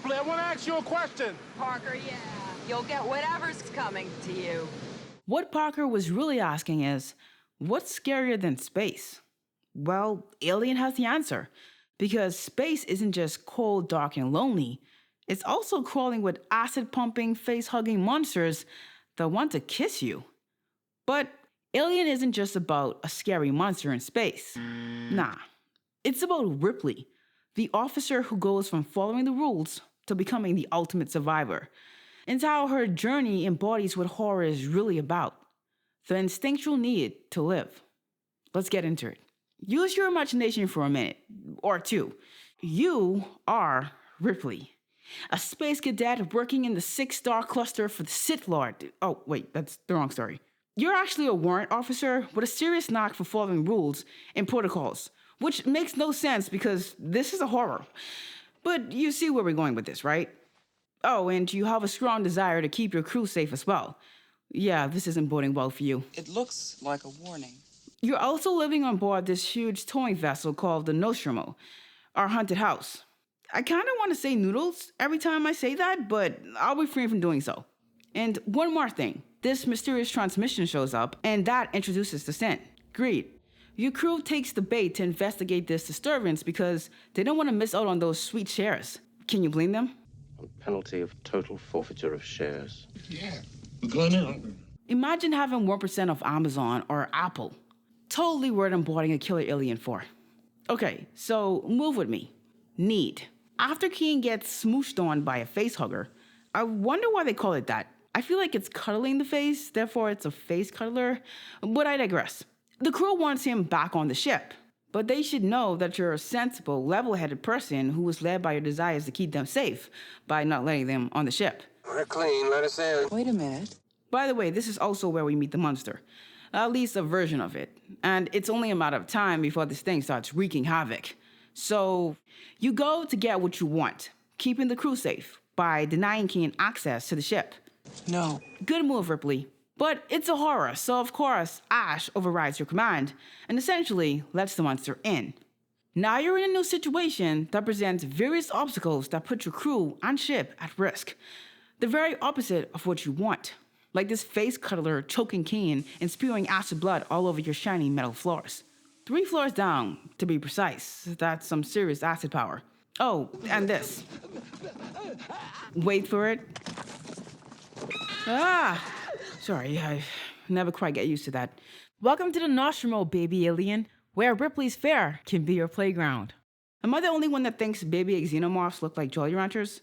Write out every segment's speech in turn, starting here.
Ripley, I want to ask you a question. Parker, yeah. You'll get whatever's coming to you. What Parker was really asking is, what's scarier than space? Well, Alien has the answer. Because space isn't just cold, dark, and lonely. It's also crawling with acid-pumping, face-hugging monsters that want to kiss you. But Alien isn't just about a scary monster in space. Nah. It's about Ripley, the officer who goes from following the rules to becoming the ultimate survivor. And how her journey embodies what horror is really about. The instinctual need to live. Let's get into it. Use your imagination for a minute, or two. You are Ripley, a space cadet working in the 6-star cluster for the Sith Lord. Oh, wait, that's the wrong story. You're actually a warrant officer with a serious knack for following rules and protocols, which makes no sense because this is a horror. But you see where we're going with this, right? Oh, and you have a strong desire to keep your crew safe as well. Yeah, this isn't boding well for you. It looks like a warning. You're also living on board this huge towing vessel called the Nostromo, our haunted house. I kind of want to say noodles every time I say that, but I'll refrain from doing so. And one more thing. This mysterious transmission shows up, and that introduces the scent, greed. Your crew takes the bait to investigate this disturbance because they don't want to miss out on those sweet shares. Can you blame them? On penalty of total forfeiture of shares. Yeah, we're going in. Imagine having 1% of Amazon or Apple. Totally worth embodying a killer alien for. Okay, so move with me. Need. After Keen gets smooshed on by a face hugger, I wonder why they call it that. I feel like it's cuddling the face, therefore it's a face cuddler, but I digress. The crew wants him back on the ship, but they should know that you're a sensible, level-headed person who was led by your desires to keep them safe by not letting them on the ship. We're clean, let us in. Wait a minute. By the way, this is also where we meet the monster. At least a version of it. And it's only a matter of time before this thing starts wreaking havoc. So, you go to get what you want, keeping the crew safe by denying Keen access to the ship. No. Good move, Ripley. But it's a horror, so of course, Ash overrides your command and essentially lets the monster in. Now you're in a new situation that presents various obstacles that put your crew and ship at risk. The very opposite of what you want. Like this face cuddler choking Keen and spewing acid blood all over your shiny metal floors. 3 floors down, to be precise. That's some serious acid power. Oh, and this. Wait for it. Sorry, I never quite get used to that. Welcome to the Nostromo, baby alien, where Ripley's Fair can be your playground. Am I the only one that thinks baby xenomorphs look like Jolly Ranchers?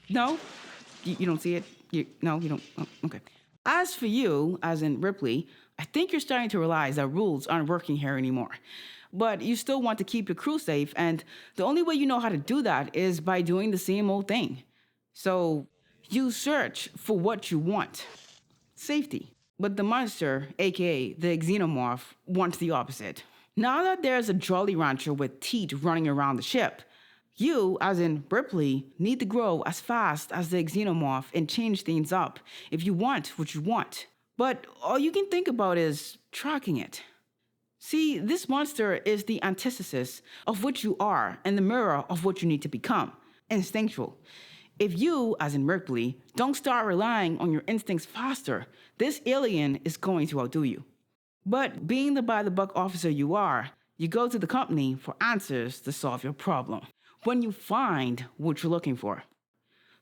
No? You don't see it? No, you don't? Oh, okay. As for you, as in Ripley, I think you're starting to realize that rules aren't working here anymore. But you still want to keep your crew safe, and the only way you know how to do that is by doing the same old thing. So, you search for what you want. Safety. But the monster, aka the xenomorph, wants the opposite. Now that there's a Jolly Rancher with teeth running around the ship, you, as in Ripley, need to grow as fast as the xenomorph and change things up if you want what you want. But all you can think about is tracking it. See, this monster is the antithesis of what you are and the mirror of what you need to become. Instinctual. If you, as in Ripley, don't start relying on your instincts faster, this alien is going to outdo you. But being the by-the-buck officer you are, you go to the company for answers to solve your problem. When you find what you're looking for.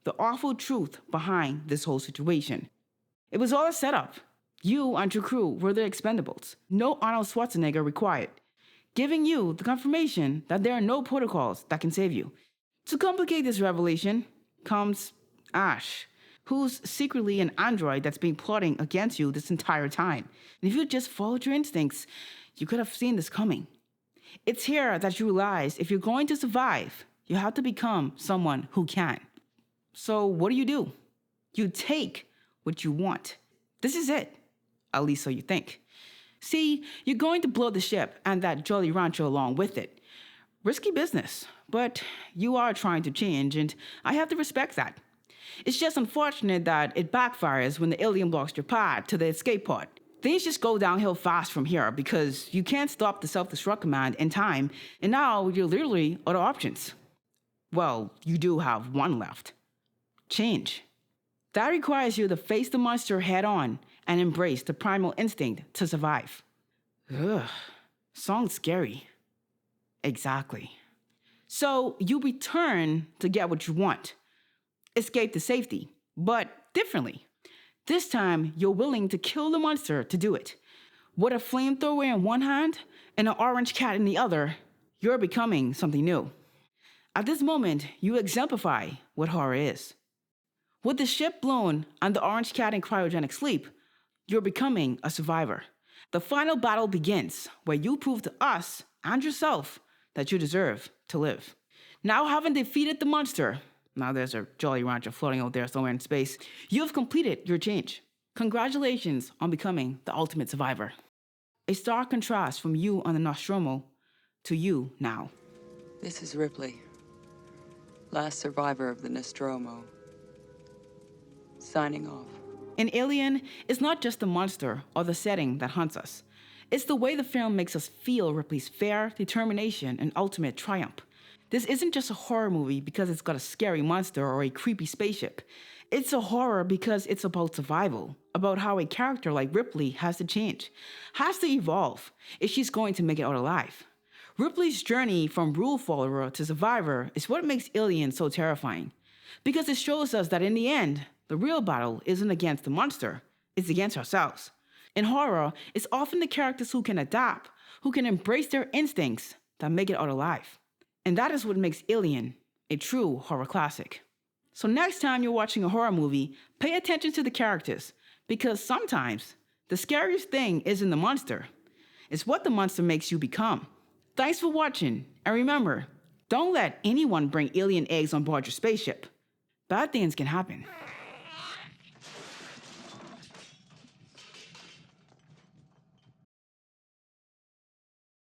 The awful truth behind this whole situation. It was all a setup. You and your crew were the expendables. No Arnold Schwarzenegger required. Giving you the confirmation that there are no protocols that can save you. To complicate this revelation comes Ash, who's secretly an android that's been plotting against you this entire time. And if you just followed your instincts, you could have seen this coming. It's here that you realize if you're going to survive, you have to become someone who can. So what do? You take what you want. This is it. At least so you think. See, you're going to blow the ship and that Jolly Rancher along with it. Risky business, but you are trying to change, and I have to respect that. It's just unfortunate that it backfires when the alien blocks your path to the escape pod. Things just go downhill fast from here because you can't stop the self-destruct command in time, and now you're literally out of options. Well, you do have one left. Change. That requires you to face the monster head on and embrace the primal instinct to survive. Ugh, sounds scary. Exactly. So you return to get what you want. Escape to safety, but differently. This time, you're willing to kill the monster to do it. With a flamethrower in one hand and an orange cat in the other, you're becoming something new. At this moment, you exemplify what horror is. With the ship blown and the orange cat in cryogenic sleep, you're becoming a survivor. The final battle begins, where you prove to us and yourself that you deserve to live. Now, having defeated the monster, now there's a Jolly Rancher floating out there somewhere in space, you have completed your change. Congratulations on becoming the ultimate survivor. A stark contrast from you on the Nostromo to you now. This is Ripley, last survivor of the Nostromo. Signing off. In Alien, it's not just the monster or the setting that haunts us. It's the way the film makes us feel Ripley's fear, determination, and ultimate triumph. This isn't just a horror movie because it's got a scary monster or a creepy spaceship. It's a horror because it's about survival, about how a character like Ripley has to change, has to evolve if she's going to make it out alive. Ripley's journey from rule follower to survivor is what makes Alien so terrifying, because it shows us that in the end, the real battle isn't against the monster, it's against ourselves. In horror, it's often the characters who can adapt, who can embrace their instincts, that make it out alive. And that is what makes Alien a true horror classic. So next time you're watching a horror movie, pay attention to the characters, because sometimes the scariest thing isn't the monster, it's what the monster makes you become. Thanks for watching, and remember, don't let anyone bring alien eggs on board your spaceship. Bad things can happen.